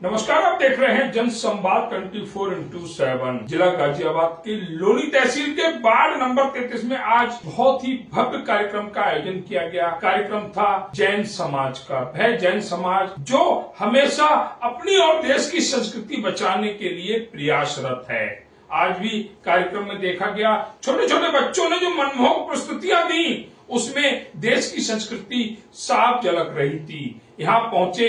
नमस्कार, आप देख रहे हैं जन संवाद 24x7। जिला गाजियाबाद के लोनी तहसील के वार्ड नंबर 33 में आज बहुत ही भव्य कार्यक्रम का आयोजन किया गया। कार्यक्रम था जैन समाज का। वह जैन समाज जो हमेशा अपनी और देश की संस्कृति बचाने के लिए प्रयासरत है। आज भी कार्यक्रम में देखा गया, छोटे छोटे बच्चों ने जो मनमोहक प्रस्तुतियां दी, उसमें देश की संस्कृति साफ झलक रही थी। यहाँ पहुंचे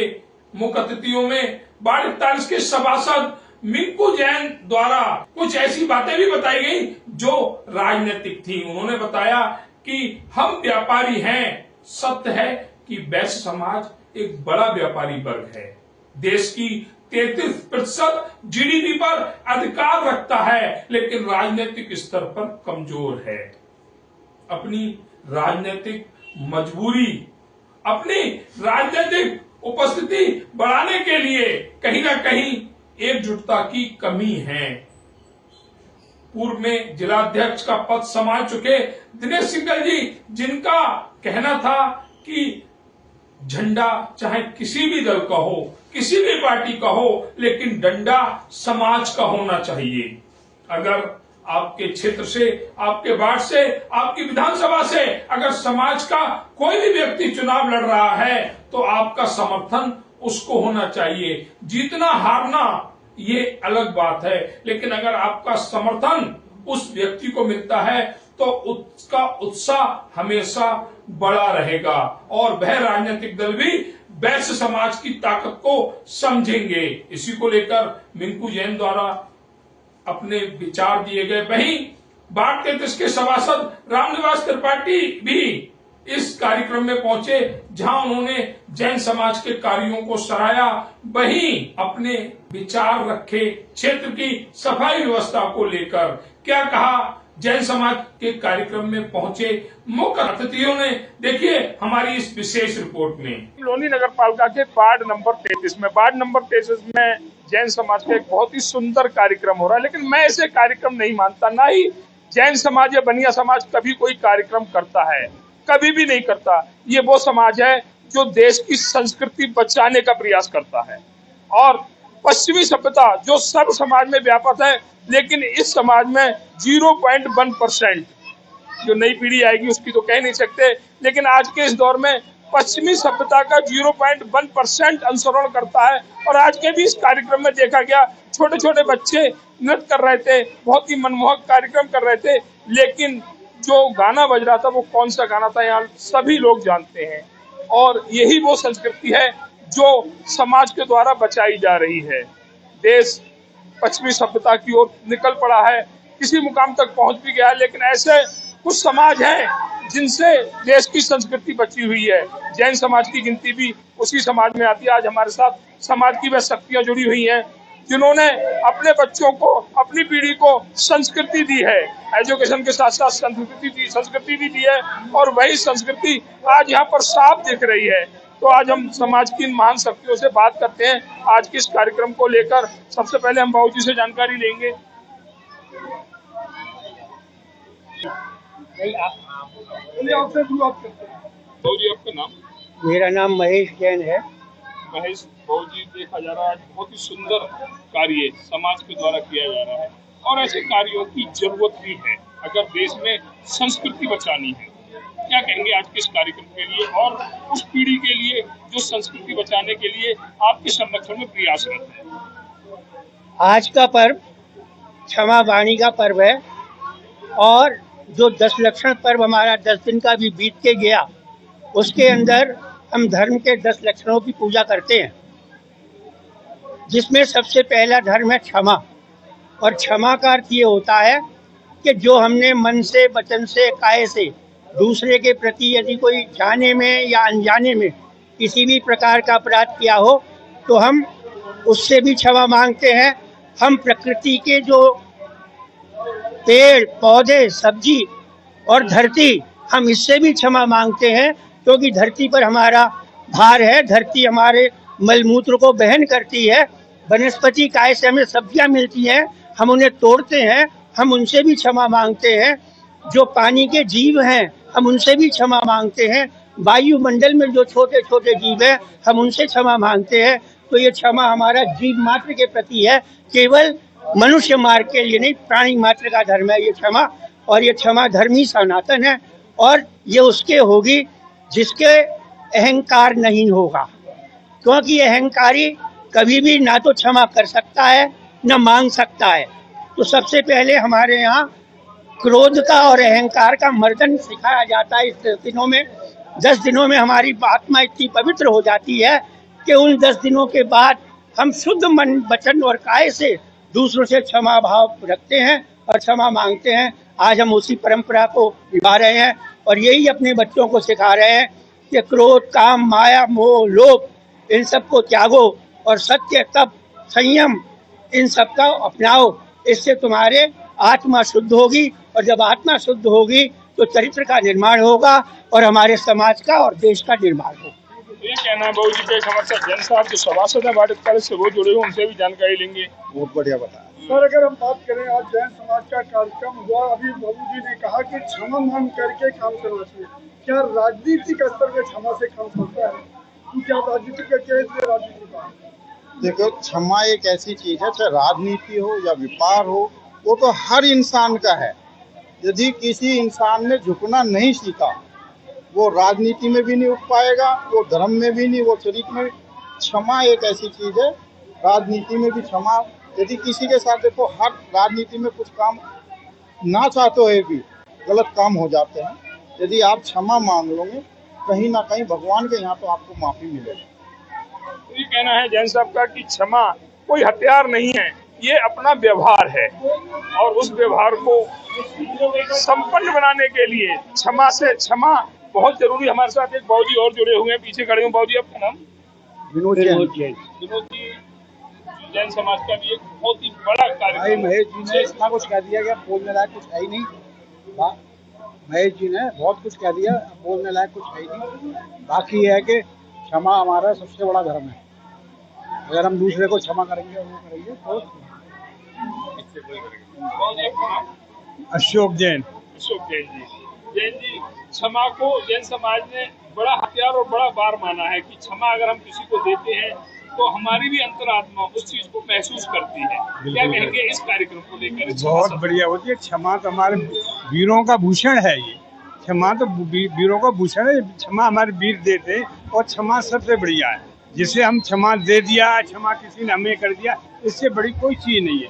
मुख्य अतिथियों में वार्ड 41 के सभासद मिंकू जैन द्वारा कुछ ऐसी बातें भी बताई गई जो राजनीतिक थी। उन्होंने बताया कि हम व्यापारी हैं। सत्य है कि वैश्य समाज एक बड़ा व्यापारी वर्ग है। देश की 33% जीडीपी पर अधिकार रखता है, लेकिन राजनीतिक स्तर पर कमजोर है। अपनी राजनीतिक मजबूरी, अपनी राजनीतिक उपस्थिति बढ़ाने के लिए कहीं ना कहीं एकजुटता की कमी है। पूर्व में जिलाध्यक्ष का पद संभाल चुके दिनेश सिंगल जी, जिनका कहना था कि झंडा चाहे किसी भी दल का हो, किसी भी पार्टी का हो, लेकिन डंडा समाज का होना चाहिए। अगर आपके क्षेत्र से, आपके वार्ड से, आपकी विधानसभा से अगर समाज का कोई भी व्यक्ति चुनाव लड़ रहा है तो आपका समर्थन उसको होना चाहिए। जीतना हारना ये अलग बात है, लेकिन अगर आपका समर्थन उस व्यक्ति को मिलता है तो उसका उत्साह हमेशा बड़ा रहेगा और वह राजनीतिक दल भी वैश्य समाज की ताकत को समझेंगे। इसी को लेकर मिंकू जैन द्वारा अपने विचार दिए गए। वहीं वार्ड 33 के सभासद रामनिवास त्रिपाठी भी इस कार्यक्रम में पहुंचे, जहां उन्होंने जैन समाज के कार्यों को सराहा। वहीं अपने विचार रखे क्षेत्र की सफाई व्यवस्था को लेकर। क्या कहा जैन समाज के कार्यक्रम में पहुंचे मुख्य अतिथियों ने, देखिए हमारी इस विशेष रिपोर्ट में। लोनी नगर पालिका के वार्ड नंबर 33 में जैन समाज का एक बहुत ही सुंदर कार्यक्रम हो रहा है, लेकिन मैं इसे कार्यक्रम नहीं मानता। ना ही जैन समाज या बनिया समाज कभी कोई कार्यक्रम करता है, कभी भी नहीं करता। ये वो समाज है जो देश की संस्कृति बचाने का प्रयास करता है और पश्चिमी सभ्यता जो सब समाज में व्यापक है, लेकिन इस समाज में 0.1% जो नई पीढ़ी आएगी उसकी तो कह नहीं सकते, लेकिन आज के इस दौर में पश्चिमी सभ्यता का 0.1% अनुसरण करता है। और आज के भी इस कार्यक्रम में देखा गया, छोटे छोटे बच्चे नृत्य कर रहे थे, बहुत ही मनमोहक कार्यक्रम कर रहे थे, लेकिन जो गाना बज रहा था वो कौन सा गाना था यहाँ सभी लोग जानते हैं। और यही वो संस्कृति है जो समाज के द्वारा बचाई जा रही है। देश पश्चिमी सभ्यता की ओर निकल पड़ा है, किसी मुकाम तक पहुंच भी गया है, लेकिन ऐसे कुछ समाज हैं जिनसे देश की संस्कृति बची हुई है। जैन समाज की गिनती भी उसी समाज में आती है। आज हमारे साथ समाज की वह शक्तियां जुड़ी हुई हैं जिन्होंने अपने बच्चों को, अपनी पीढ़ी को संस्कृति दी है। एजुकेशन के साथ साथ संस्कृति भी दी है और वही संस्कृति आज यहाँ पर साफ दिख रही है। तो आज हम समाज की महान शक्तियों से बात करते हैं आज के इस कार्यक्रम को लेकर। सबसे पहले हम बाबूजी से जानकारी लेंगे। बाबूजी, आपका नाम? मेरा नाम महेश जैन है। महेश बाबूजी, देखा जा रहा है आज बहुत ही सुंदर कार्य समाज के द्वारा किया जा रहा है और ऐसे कार्यों की जरूरत भी है अगर देश में संस्कृति बचानी है। क्या कहेंगे आज के इस कार्यक्रम के लिए और उस पीढ़ी के लिए जो संस्कृति बचाने के लिए आपके संरक्षण में प्रयासरत है? आज का पर्व क्षमा वाणी का पर्व है और जो 10 लक्षण पर्व हमारा 10 दिन का भी बीत के गया, उसके अंदर हम धर्म के 10 लक्षणों की पूजा करते हैं, जिसमें सबसे पहला धर्म है क्षमा। और क्षमा का अर्थ ये होता है कि जो हमने मन से, वचन से, काया से दूसरे के प्रति यदि कोई जाने में या अनजाने में किसी भी प्रकार का अपराध किया हो तो हम उससे भी क्षमा मांगते हैं। हम प्रकृति के जो पेड़, पौधे, सब्जी और धरती, हम इससे भी क्षमा मांगते हैं, क्योंकि धरती पर हमारा भार है। धरती हमारे मलमूत्र को बहन करती है। वनस्पति काय से हमें सब्जियां मिलती हैं, हम उन्हें तोड़ते हैं, हम उनसे भी क्षमा मांगते हैं। जो पानी के जीव हैं, हम उनसे भी क्षमा मांगते हैं। वायुमंडल में जो छोटे छोटे जीव हैं, हम उनसे क्षमा मांगते हैं। तो ये क्षमा हमारा जीव मात्र के प्रति है, केवल मनुष्य मार्ग के लिए नहीं, प्राणी मात्र का धर्म है ये क्षमा। और ये क्षमा धर्म ही सनातन है, और ये उसके होगी जिसके अहंकार नहीं होगा, क्योंकि अहंकारी कभी भी ना तो क्षमा कर सकता है न मांग सकता है। तो सबसे पहले हमारे यहाँ क्रोध का और अहंकार का मर्दन सिखाया जाता है इस 10 दिनों में। 10 दिनों में हमारी आत्मा इतनी पवित्र हो जाती है कि उन 10 दिनों के बाद हम शुद्ध मन, वचन और काया से दूसरों से क्षमा भाव रखते हैं और क्षमा मांगते हैं। आज हम उसी परंपरा को निभा रहे हैं और यही अपने बच्चों को सिखा रहे हैं कि क्रोध, काम, माया, मोह, लोभ, इन सब को त्यागो और सत्य, तप, संयम, इन सब का अपनाओ। इससे तुम्हारे आत्मा शुद्ध होगी, और जब आत्मा शुद्ध होगी तो चरित्र का निर्माण होगा और हमारे समाज का और देश का निर्माण होगा। ये कहना है बाबू जी के समर्थक जैन साहब जो सभासद है वार्ड कॉलेज से, वो जुड़े हुए, उनसे भी जानकारी लेंगे। बहुत बढ़िया बताया सर। अगर हम बात करें आज जैन समाज का कार्यक्रम हुआ, अभी बाबू जी ने कहा कि क्षमा मांग करके काम करना चाहिए। क्या राजनीतिक स्तर पे क्षमा से काम चलता है? क्या राजनीति का केस राजनीति का? देखो, क्षमा एक ऐसी चीज है, चाहे राजनीति हो या व्यापार हो, वो तो हर इंसान का है। यदि किसी इंसान ने झुकना नहीं सीखा, वो राजनीति में भी नहीं उठ पाएगा, वो धर्म में भी नहीं, वो चरित्र में। क्षमा एक ऐसी चीज है, राजनीति में भी क्षमा। यदि किसी के साथ, देखो, हर राजनीति में कुछ काम ना चाहते हुए भी गलत काम हो जाते हैं। यदि आप क्षमा मांग लोगे, कहीं ना कहीं भगवान के यहाँ तो आपको माफी मिलेगी। ये कहना है जैन साहब का कि क्षमा कोई हथियार नहीं है, ये अपना व्यवहार है, और उस व्यवहार को संपन्न बनाने के लिए क्षमा बहुत जरूरी। हमारे साथ एक बाबूजी और जुड़े हुए हैं, पीछे खड़े हुए। बाबूजी, आपका नाम? विनोद जी जैन समाज का भी एक बहुत ही बड़ा कार्यक्रम। महेश जी ने इतना कुछ कह दिया कि अब बोलने लायक कुछ है ही नहीं। महेश जी ने बहुत कुछ कह दिया, अब बोलने लायक कुछ है ही नहीं। बाकी ये है कि क्षमा हमारा सबसे बड़ा धर्म है। अगर हम दूसरे को क्षमा करेंगे और वो करेंगे तो अशोक जैन। अशोक जैन जी, क्षमा को जैन समाज ने बड़ा हथियार और बड़ा बार माना है कि क्षमा अगर हम किसी को देते हैं तो हमारी भी अंतरात्मा उस चीज को महसूस करती है। क्या कहेंगे इस कार्यक्रम को लेकर? बहुत बढ़िया होती है। क्षमा तो हमारे वीरों का भूषण है। ये क्षमा तो वीरों का भूषण है। क्षमा हमारे वीर देते, और क्षमा सबसे बढ़िया है। जिसे हम क्षमा दे दिया, क्षमा किसी ने हमें कर दिया, इससे बड़ी कोई चीज नहीं है।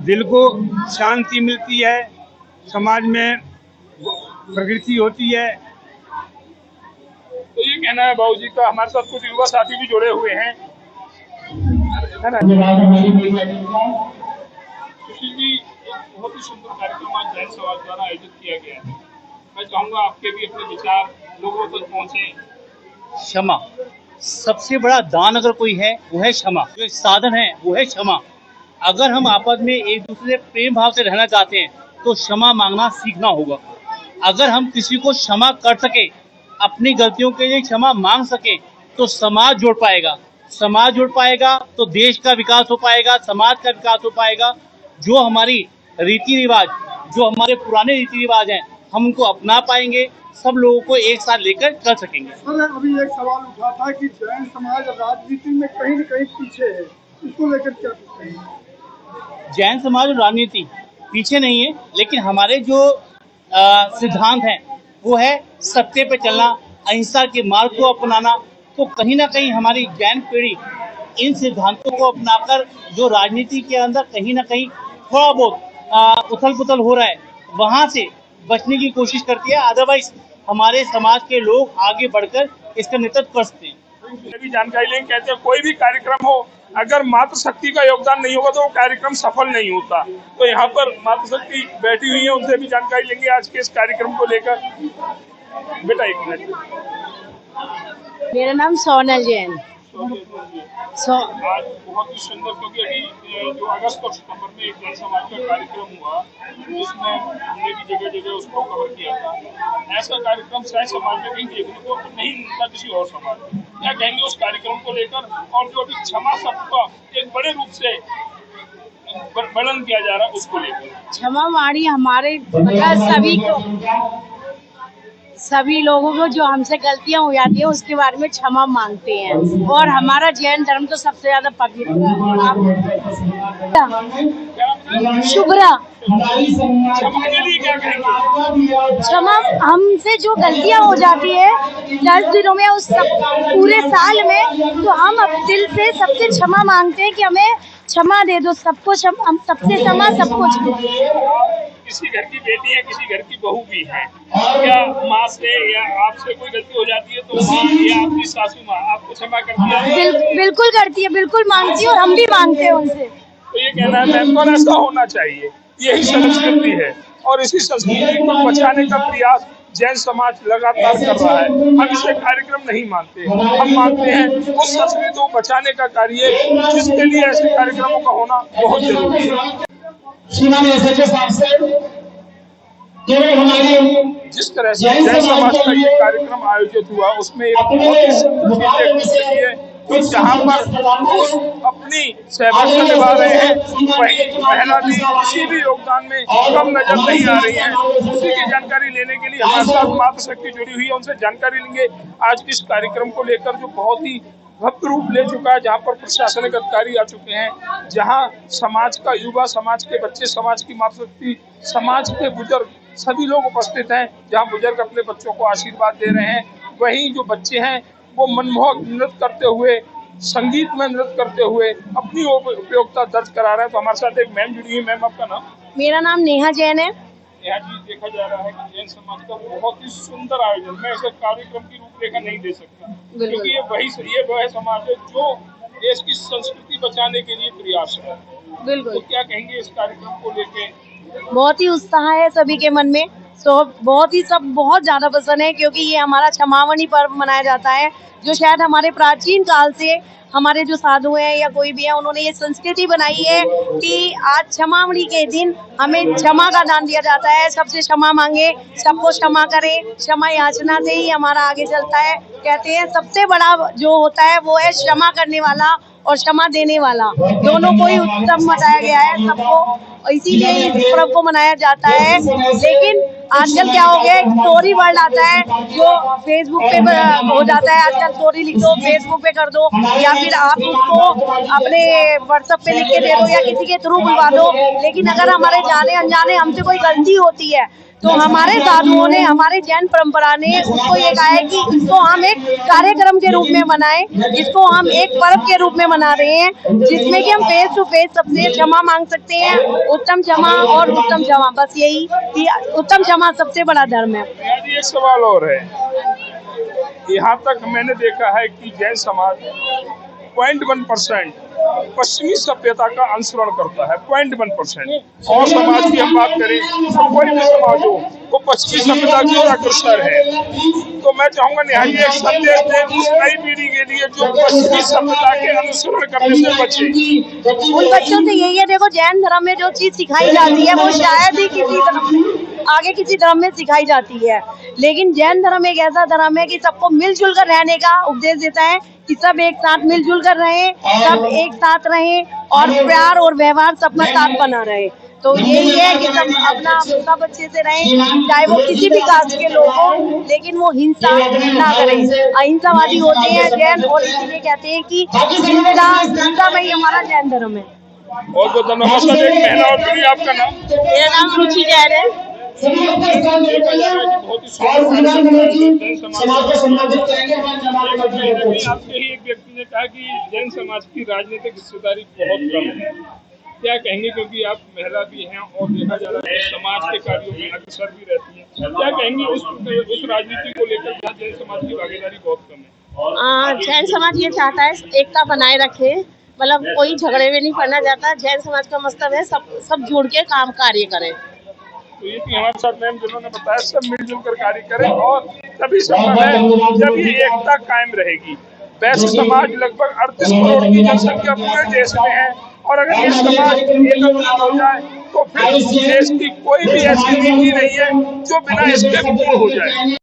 दिल को शांति मिलती है, समाज में प्रगति होती है। तो ये कहना है बाबूजी का। हमारे साथ कुछ युवा साथी भी जुड़े हुए हैं, है ना? सुशील जी, एक बहुत ही सुंदर कार्यक्रम आज जैन समाज द्वारा आयोजित किया गया है। मैं चाहूंगा आपके भी अपने विचार लोगों तक पहुंचे। क्षमा सबसे बड़ा दान अगर कोई है वो है क्षमा। जो साधन है वो है क्षमा। अगर हम आपस में एक दूसरे से प्रेम भाव से रहना चाहते हैं तो क्षमा मांगना सीखना होगा। अगर हम किसी को क्षमा कर सके, अपनी गलतियों के लिए क्षमा मांग सके, तो समाज जुड़ पाएगा। समाज जुड़ पाएगा तो देश का विकास हो पाएगा, समाज का विकास हो पाएगा। जो हमारी रीति रिवाज, जो हमारे पुराने रीति रिवाज हैं, हम उनको अपना पाएंगे, सब लोगों को एक साथ लेकर चल सकेंगे। सर, अभी एक सवाल उठा था कि जैन समाज राजनीति में कहीं न कहीं पीछे है, इसको लेकर क्या कहते हैं? जैन समाज और राजनीति पीछे नहीं है, लेकिन हमारे जो सिद्धांत हैं वो है सत्य पे चलना, अहिंसा के मार्ग को अपनाना। तो कहीं ना कहीं हमारी जैन पीढ़ी इन सिद्धांतों को अपनाकर जो राजनीति के अंदर कहीं ना कहीं थोड़ा बहुत उथल पुथल हो रहा है, वहां से बचने की कोशिश करती है। अदरवाइज हमारे समाज के लोग आगे बढ़कर इसका नेतृत्व कर सकते हैं। भी जानकारी लेंगे। कहते हैं कोई भी कार्यक्रम हो, अगर मातृशक्ति का योगदान नहीं होगा तो वो कार्यक्रम सफल नहीं होता। तो यहाँ पर मातृशक्ति बैठी हुई है, उनसे भी जानकारी लेंगे आज के इस कार्यक्रम को लेकर। बेटा, एक मिनट। मेरा नाम सोनल जैन। आज बहुत ही सुंदर, क्योंकि अभी जो अगस्त और सितंबर में एक जैन समाज का कार्यक्रम हुआ, जिसमें हमने भी जगह जगह उसको कवर किया था। ऐसा कार्यक्रम शायद समाज में कहीं देखने को नहीं मिलता किसी और समाज में। क्या कहेंगे उस कार्यक्रम को लेकर? और जो अभी क्षमा शब्द का एक बड़े रूप से वर्णन किया जा रहा है, उसको लेकर। क्षमा वाणी हमारे मतलब सभी लोगों को जो हमसे गलतियां हो जाती है उसके बारे में क्षमा मांगते हैं। और हमारा जैन धर्म तो सबसे ज्यादा पवित्र है। शुभ्रा, क्षमा हमसे जो गलतियां हो जाती है 10 दिनों में, उस पूरे साल में, तो हम अब दिल से सबसे क्षमा मांगते हैं कि हमें क्षमा दे दो, सबको हम सबसे क्षमा, सबको किसी घर की बेटी है, किसी घर की बहू भी है, क्या माँ से या आपसे कोई गलती हो जाती है तो माँ या आपकी सासू माँ आपको क्षमा करती है? बिल्कुल करती है, बिल्कुल मांगती है, और हम भी मांगते हैं उनसे। तो ये कहना है मैम, और ऐसा होना चाहिए, यही संस्कृति है और इसी संस्कृति को बचाने का प्रयास जैन समाज लगातार कर रहा है। हम इसे कार्यक्रम नहीं मानते, हम मानते हैं उस संस्कृति को बचाने का कार्य, जिसके लिए ऐसे कार्यक्रमों का होना बहुत जरूरी है। जिस तरह से जैन समाज का ये कार्यक्रम आयोजित हुआ उसमें एक बहुत ही संस्कृति है तो जहाँ पर अपनी सहभागिता निभा रहे हैं वही महिला भी किसी भी योगदान में कम नजर नहीं आ रही है। उसी की जानकारी लेने के लिए हमारे साथ मातृशक्ति जुड़ी हुई है, उनसे जानकारी लेंगे आज इस कार्यक्रम को लेकर जो बहुत ही भव्य रूप ले चुका है, जहाँ पर प्रशासनिक अधिकारी आ चुके हैं, जहाँ समाज का युवा, समाज के बच्चे, समाज की मातृशक्ति, समाज के बुजुर्ग सभी लोग उपस्थित हैं, जहाँ बुजुर्ग अपने बच्चों को आशीर्वाद दे रहे हैं, वहीं जो बच्चे हैं वो मनमोहक नृत्य करते हुए, संगीत में नृत्य करते हुए अपनी उपयोगिता दर्ज करा रहे हैं। तो हमारे साथ एक मैम जुड़ी है। मैम, आपका नाम? मेरा नाम नेहा जैन है। नेहा जी, देखा जा रहा है कि जैन समाज का बहुत ही सुंदर आयोजन, मैं इसे कार्यक्रम की रूपरेखा नहीं दे सकता क्योंकि ये वह समाज है जो देश की संस्कृति बचाने के लिए प्रयास है। बिल्कुल। तो क्या कहेंगे इस कार्यक्रम को लेके? बहुत ही उत्साह है सभी के मन में, बहुत ही सब बहुत ज्यादा पसंद है क्योंकि ये हमारा क्षमावनी पर्व मनाया जाता है, जो शायद हमारे प्राचीन काल से हमारे जो साधु हैं या कोई भी है, उन्होंने ये संस्कृति बनाई है कि आज क्षमावनी के दिन हमें क्षमा का दान दिया जाता है। सबसे क्षमा मांगे, सबको क्षमा करें, क्षमा याचना से ही हमारा आगे चलता है। कहते हैं सबसे बड़ा जो होता है वो है क्षमा करने वाला और क्षमा देने वाला, दोनों को ही उत्तम बताया गया है सबको, इसीलिए इस पर्व को मनाया जाता है। लेकिन आजकल क्या हो गया, स्टोरी वर्ड आता है जो फेसबुक पे हो जाता है। आजकल स्टोरी लिख दो, फेसबुक पे कर दो, या फिर आप उसको अपने व्हाट्सएप पे लिख के दे दो या किसी के थ्रू बुलवा दो। लेकिन अगर हमारे जाने अनजाने हमसे कोई गलती होती है तो हमारे साधुओं ने, हमारे जैन परंपरा ने उसको ये कहा है कि इसको हम एक कार्यक्रम के रूप में मनाएं, इसको हम एक पर्व के रूप में मना रहे हैं, जिसमें कि हम फेस टू फेस सबसे क्षमा मांग सकते हैं। उत्तम क्षमा और उत्तम क्षमा, बस यही कि उत्तम क्षमा सबसे बड़ा धर्म है। एक सवाल और है, यहाँ तक मैंने देखा है कि जैन समाज 0.1% पश्चिमी सभ्यता का अनुसरण करता है, 0.1%। और समाज की हम बात करें तो कोई भी समाज हो वो पश्चिमी सभ्यता की ओर अग्रसर है। तो मैं चाहूंगा नेहा जी एक संदेश दें उस नई पीढ़ी के लिए जो पश्चिमी सभ्यता के अनुसरण करने से बचे। उन बच्चों से यही है, देखो जैन धर्म में जो चीज सिखाई जाती है वो शायद ही किसी धर्म में सिखाई जाती है, लेकिन जैन धर्म एक ऐसा धर्म है कि सबको मिलजुल कर रहने का उपदेश देता है कि सब एक साथ मिलजुल कर रहें, सब एक साथ रहें और प्यार और व्यवहार सबका साथ बना रहे। तो यही है कि सब अपना सब अच्छे से रहें, चाहे वो किसी भी कास्ट के लोग हों, लेकिन वो हिंसा ना करें। अहिंसावादी होते हैं जैन, और इसीलिए कहते हैं कि हिंसा में ही हमारा जैन धर्म है। बहुत बहुत धन्यवाद। एक महिला और जुड़ी, आपका नाम? मेरा नाम रुचि जैन है। आपसे ही एक व्यक्ति ने कहा कि जैन समाज की राजनीतिक हिस्सेदारी बहुत कम है, क्या कहेंगे? क्योंकि आप महिला भी हैं और देखा जा रहा है समाज के कार्यों में अग्रसर भी रहती हैं, क्या कहेंगे उस राजनीति को लेकर जहाँ जैन समाज की भागीदारी बहुत कम है? जैन समाज ये चाहता है एकता बनाए रखे, मतलब कोई झगड़े में नहीं पड़ना चाहता। जैन समाज का मतलब है सब जुड़ के काम कार्य करें। तो ये थी हमारे साथ मैम जिन्होंने बताया सब मिलजुल कर कार्य करें और तभी संभव है जब ये एकता कायम रहेगी। वैश्य समाज लगभग 38 करोड़ की जनसंख्या पूरे देश में है और अगर ये समाज एकत्रित हो जाए तो फिर देश की कोई भी ऐसी नीति नहीं है जो बिना इसके पूर्ण हो जाए।